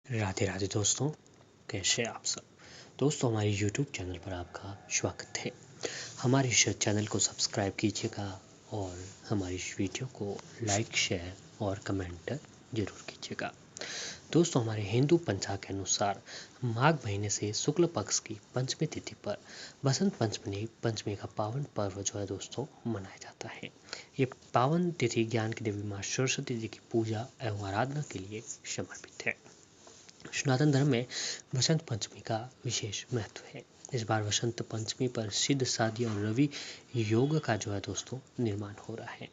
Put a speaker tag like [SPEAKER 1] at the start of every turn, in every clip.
[SPEAKER 1] राधे राधे दोस्तों, कैसे आप सब। दोस्तों, हमारे YouTube चैनल पर आपका स्वागत है। हमारे इस चैनल को सब्सक्राइब कीजिएगा और हमारी इस वीडियो को लाइक, शेयर और कमेंट जरूर कीजिएगा। दोस्तों, हमारे हिंदू पंचांग के अनुसार माघ महीने से शुक्ल पक्ष की पंचमी तिथि पर बसंत पंचमी का पावन पर्व जो है दोस्तों मनाया जाता है। ये पावन तिथि ज्ञान की देवी माँ सरस्वती जी की पूजा एवं आराधना के लिए समर्पित है। सनातन धर्म में बसंत पंचमी का विशेष महत्व है। इस बार बसंत पंचमी पर सिद्ध शादी और रवि योग का जो है दोस्तों निर्माण हो रहा है।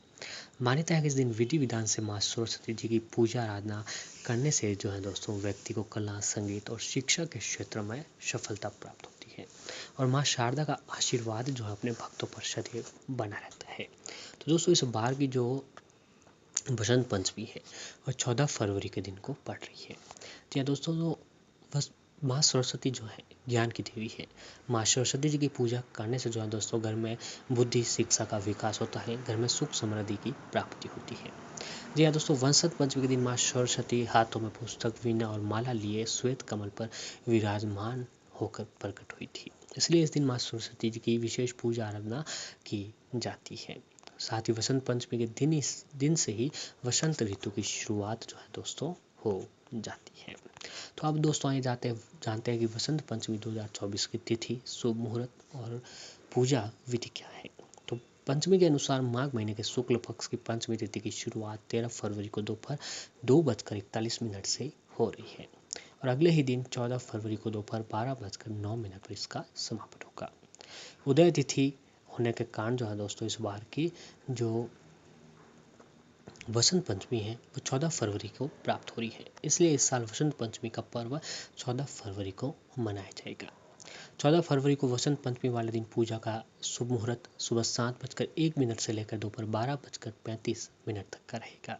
[SPEAKER 1] मान्यता है कि इस दिन विधि विधान से माँ सरस्वती जी की पूजा आराधना करने से जो है दोस्तों व्यक्ति को कला, संगीत और शिक्षा के क्षेत्र में सफलता प्राप्त होती है और माँ शारदा का आशीर्वाद जो है अपने भक्तों पर सदैव बना रहता है। तो दोस्तों, इस बार की जो बसंत पंचमी है और 14 फरवरी के दिन को पड़ रही है। जी हाँ दोस्तों, तो बस माँ सरस्वती जो है ज्ञान की देवी है। माँ सरस्वती जी की पूजा करने से जो है दोस्तों घर में बुद्धि, शिक्षा का विकास होता है, घर में सुख समृद्धि की प्राप्ति होती है। जी हाँ दोस्तों, बसंत पंचमी के दिन माँ सरस्वती हाथों में पुस्तक, वीणा और माला लिए श्वेत कमल पर विराजमान होकर प्रकट हुई थी। इसलिए इस दिन माँ सरस्वती जी की विशेष पूजा आराधना की जाती है। साथ ही बसंत पंचमी के दिन से ही वसंत ऋतु की शुरुआत जो है दोस्तों हो जाती है। तो अब दोस्तों आइए जानते हैं कि बसंत पंचमी 2024 की तिथि, शुभ मुहूर्त और पूजा विधि क्या है। तो पंचमी के अनुसार माघ महीने के शुक्ल पक्ष की पंचमी तिथि की शुरुआत 13 फरवरी को दोपहर 2:41 से हो रही है और अगले ही दिन 14 फरवरी को दोपहर 12:09 पर इसका समापन होगा। उदय तिथि होने के कारण जो है दोस्तों इस बार की जो बसंत पंचमी है वो 14 फरवरी को प्राप्त हो रही है। इसलिए इस साल बसंत पंचमी का पर्व 14 फरवरी को मनाया जाएगा। 14 फरवरी को बसंत पंचमी वाले दिन पूजा का शुभ मुहूर्त सुबह 7:01 से लेकर दोपहर 12:35 तक का रहेगा।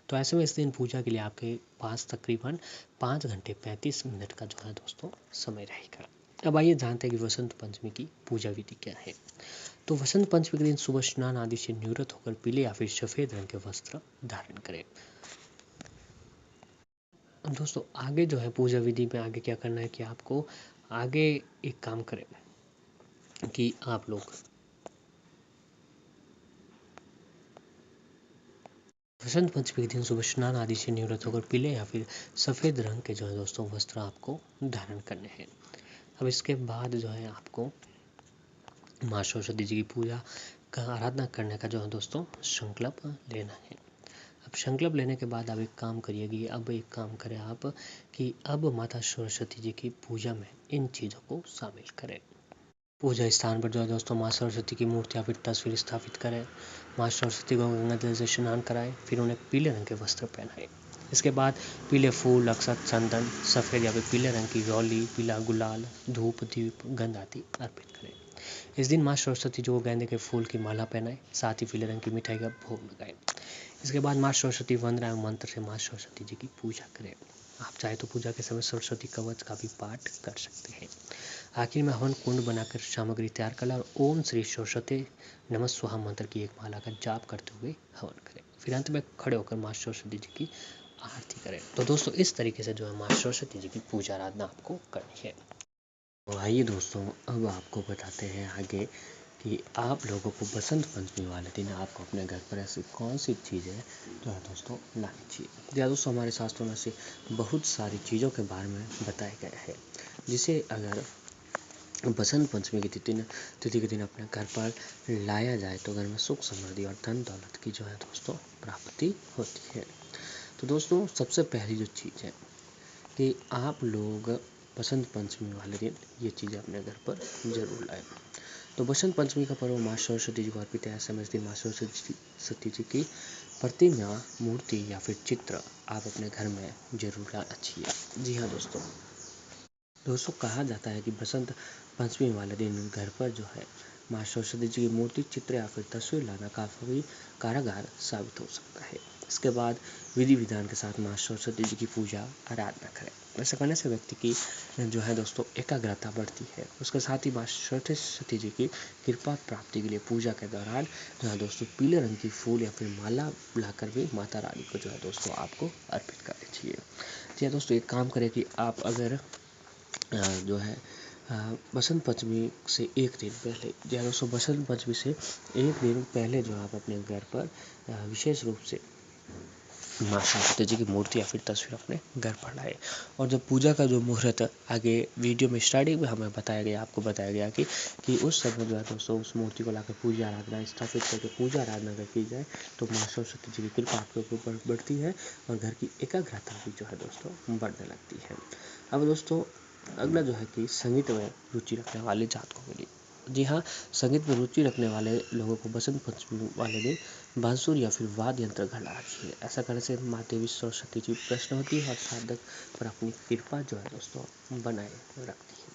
[SPEAKER 1] तो ऐसे में इस दिन पूजा के लिए आपके पास तकरीबन 5 घंटे 35 मिनट का जो है दोस्तों समय रहेगा। अब आइए जानते हैं कि बसंत पंचमी की पूजा विधि क्या है। तो बसंत पंचमी के दिन सुबह स्नान आदि से निवृत्त होकर पीले या फिर सफेद रंग के वस्त्र धारण करें। अब दोस्तों आगे जो है पूजा विधि में आगे क्या करना है कि आपको आगे एक काम करें कि आप लोग बसंत पंचमी के दिन सुबह स्नान आदि से निवृत्त होकर पीले या फिर सफेद रंग के जो है दोस्तों वस्त्र आपको धारण करने हैं। अब इसके बाद जो है आपको माँ सरस्वती जी की पूजा का आराधना करने का जो है दोस्तों संकल्प लेना है। अब संकल्प लेने के बाद आप एक काम करिए, अब एक काम करें आप कि अब माता सरस्वती जी की पूजा में इन चीज़ों को शामिल करें। पूजा स्थान पर जो है दोस्तों माँ सरस्वती की मूर्ति या फिर तस्वीर स्थापित करें। माँ सरस्वती को गंगा जल से स्नान कराएं, फिर उन्हें पीले रंग के वस्त्र पहनाएं। इसके बाद पीले फूल, अक्षत, चंदन, सफ़ेद या फिर पीले रंग की रौली, पीला गुलाल, धूप, दीप, गंध आदि अर्पित करें। इस दिन माँ सरस्वती जी को गेंदे के फूल की माला पहनाएं, साथ ही पीले रंग की मिठाई का भोग लगाएं। इसके बाद माँ सरस्वती वंदना एवं मंत्र से माँ सरस्वती जी की पूजा करें। आप चाहे तो पूजा के समय सरस्वती कवच का भी पाठ कर सकते हैं। आखिर में हवन कुंड बनाकर सामग्री तैयार कर और ओम श्री सरस्वती नमः स्वाहा मंत्र की एक माला का जाप करते हुए हवन करें। फिर अंत में खड़े होकर माँ सरस्वती जी की आरती करें। तो दोस्तों इस तरीके से जो है माँ सरस्वती जी की पूजा आराधना आपको करनी है। तो आइए दोस्तों अब आपको बताते हैं आगे कि आप लोगों को बसंत पंचमी वाले दिन आपको अपने घर पर ऐसी कौन सी चीज़ें जो है दोस्तों लानी चाहिए। या दोस्तों हमारे शास्त्रों में से बहुत सारी चीज़ों के बारे में बताया गया है जिसे अगर बसंत पंचमी की तिथि के दिन अपने घर पर लाया जाए तो घर में सुख समृद्धि और धन दौलत की जो है दोस्तों प्राप्ति होती है। तो दोस्तों सबसे पहली जो चीज़ है कि आप लोग बसंत पंचमी वाले दिन ये चीज़ें अपने घर पर जरूर लाएं। तो बसंत पंचमी का पर्व माँ सरस्वती जी को अर्पित है। ऐसे में इस दिन माँ सरस्वती जी की प्रतिमा, मूर्ति या फिर चित्र आप अपने घर में जरूर लाना चाहिए। जी हाँ दोस्तों कहा जाता है कि बसंत पंचमी वाले दिन घर पर जो है माँ सरस्वती जी की मूर्ति, चित्र या फिर तस्वीर लाना काफ़ी कारगर साबित हो सकता है। इसके बाद विधि विधान के साथ माँ सरस्वती जी की पूजा आराधना करें। ऐसा करने से व्यक्ति की जो है दोस्तों एकाग्रता बढ़ती है। उसके साथ ही माँ सरस्वती जी की कृपा प्राप्ति के लिए पूजा के दौरान जो है दोस्तों पीले रंग की फूल या फिर माला लाकर भी माता रानी को जो है दोस्तों आपको अर्पित करनी चाहिए। जी हाँ दोस्तों, एक काम करें कि आप अगर जो है बसंत पंचमी से एक दिन पहले, जी हाँ दोस्तों, बसंत पंचमी से एक दिन पहले जो आप अपने घर पर विशेष रूप से माँ सरस्वती जी की मूर्ति या फिर तस्वीर अपने घर पर लाए। और जब पूजा का जो मुहूर्त आगे वीडियो में स्टार्टिंग में हमें बताया गया, आपको बताया गया कि उस समय जो है दोस्तों उस मूर्ति को लाकर पूजा आराधना स्थापित करके पूजा आराधना अगर की जाए तो माँ सरस्वती जी की कृपा आपके ऊपर बढ़ती है और घर की एकाग्रता भी जो है दोस्तों बढ़ने लगती है। अब दोस्तों अगला जो है कि संगीत में रुचि रखने वाले जातकों के लिए, जी हाँ, संगीत में रुचि रखने वाले लोगों को बसंत पंचमी वाले दिन बांसुरी या फिर वाद्य यंत्र घड़ा चाहिए। ऐसा करने से माँ देवी सरस्वती जी प्रसन्न होती है और साधक पर अपनी कृपा जो है दोस्तों बनाए रखती है।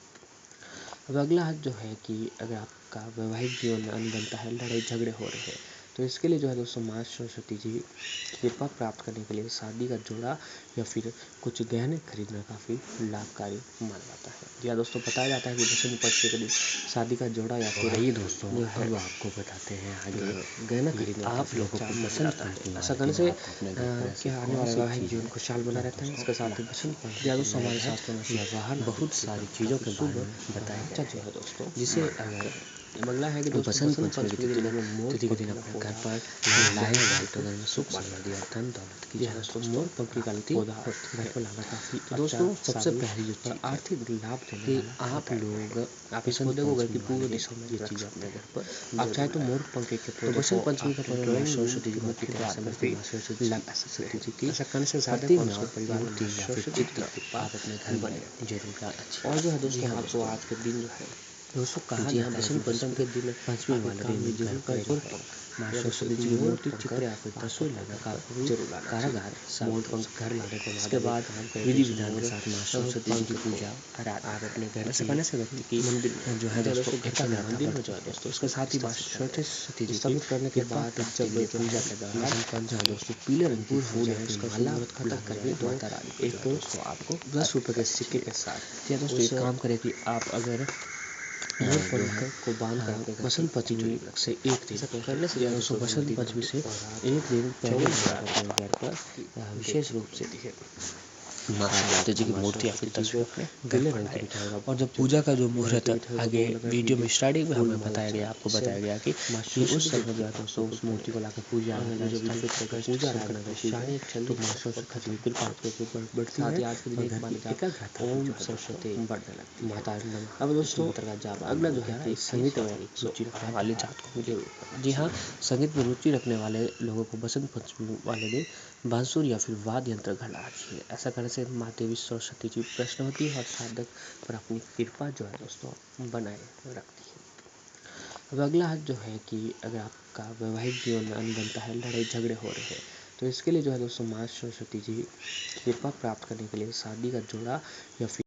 [SPEAKER 1] अब अगला जो है कि अगर आपका वैवाहिक जीवन में अनबनता है, लड़ाई झगड़े हो रहे हैं, तो इसके लिए जो है दोस्तों माँ सरस्वती जी कृपा प्राप्त करने के लिए शादी का जोड़ा या फिर कुछ गहने खरीदना काफ़ी लाभकारी माना जाता है। जी हाँ दोस्तों, बताया जाता है कि बसंत पंचमी के दिन शादी का जोड़ा या फिर आइए दोस्तों अब आपको बताते हैं आगे गहना खरीदना आप लोगों को बसंत पंचमी ऐसा करने से क्या आने वाला वैवाहिक जीवन खुशहाल बना रहता है। इसके साथ ही बसंत पंचमी दोस्तों हमारे शास्त्रों में व्यवहार बहुत सारी चीज़ों के बारे में बताया गया है दोस्तों, जिसे अगर अगला है कि बसंत पंचमी के दिन तिथि के दिन अपने घर पर लाए जाए तो घर में सुख समृद्धि और धन दौलत की दोस्तों मोर पंखी का पौधा घर पर लाना काफी दोस्तों सबसे पहली जो चीज आर्थिक लाभ देने वाला आप लोग आप इस पौधे को घर की पूर्व दिशा में ये चीज अपने घर पर आप चाहे तो मोर पंखी के पौधे बसंत पंचमी का पर्व सरस्वती जी मुख्य द्वार पर सरस्वती जी की शक्ति से साधक और उसके परिवार में सरस्वती की कृपा आप अपने घर बने जरूर अच्छी। और जो है दोस्तों आपको आज के दिन जो है दोस्तों कहा जाता है बसंत पंचमी के दिन पंचमी वाले दिन जरूर करें माँ सरस्वती जी की मूर्ति चित्र या फिर तस्वीर लाना काफी कारागार मोर पंख घर लाने के उसके बाद विधि विधान के साथ माँ सरस्वती जी की पूजा आप अपने घर से करने से व्यक्ति की मंदिर जो है दोस्तों एकाग्रता मंदिर में जो है दोस्तों उसके साथ ही माँ सरस्वती जी स्थापित करने के बाद जब पूजा के दौरान जो है दोस्तों पीले रंग की फूल या फिर माला खड़ा करके माता रानी को एक दोस्तों आपको 10 रुपए के सिक्के के साथ या दोस्तों एक काम करें कि आप अगर मोर पंख को बांध कर बसंत पंचमी से एक दिन करने से दोस्तों बसंत पंचमी से एक दिन पहले अपने घर पर विशेष रूप से माँ सरस्वती जी की मूर्ति या फिर तस्वीर अपने गले रंग की बिठाएगा। और जब पूजा का जो मुहूर्त आगे वीडियो में स्टार्टिंग में हमें बताया गया, आपको बताया गया कि उस समय जो है दोस्तों उस मूर्ति को लाकर पूजा पूजा आराधना करती तो माँ सरस्वती जी की कृपा आपके ऊपर बढ़ती है आज के दिन एकाग्रता ओम सरस्वती बढ़ने लगती है माता। अब दोस्तों अगला जो है संगीत में रुचि रखने वाले जातकों के लिए, जी हाँ, संगीत में रुचि रखने वाले लोगों को बसंत पंचमी वाले दिन बांसुरी या फिर वाद्य यंत्र घड़ा चाहिए। ऐसा करने से माँ देवी सरस्वती जी प्रसन्न होती है और साधक पर अपनी कृपा जो है दोस्तों बनाए रखती है। अब अगला जो है कि अगर आपका वैवाहिक जीवन में अनबनता है, लड़ाई झगड़े हो रहे हैं, तो इसके लिए जो है दोस्तों माँ सरस्वती जी कृपा प्राप्त करने के लिए शादी का जोड़ा या फिर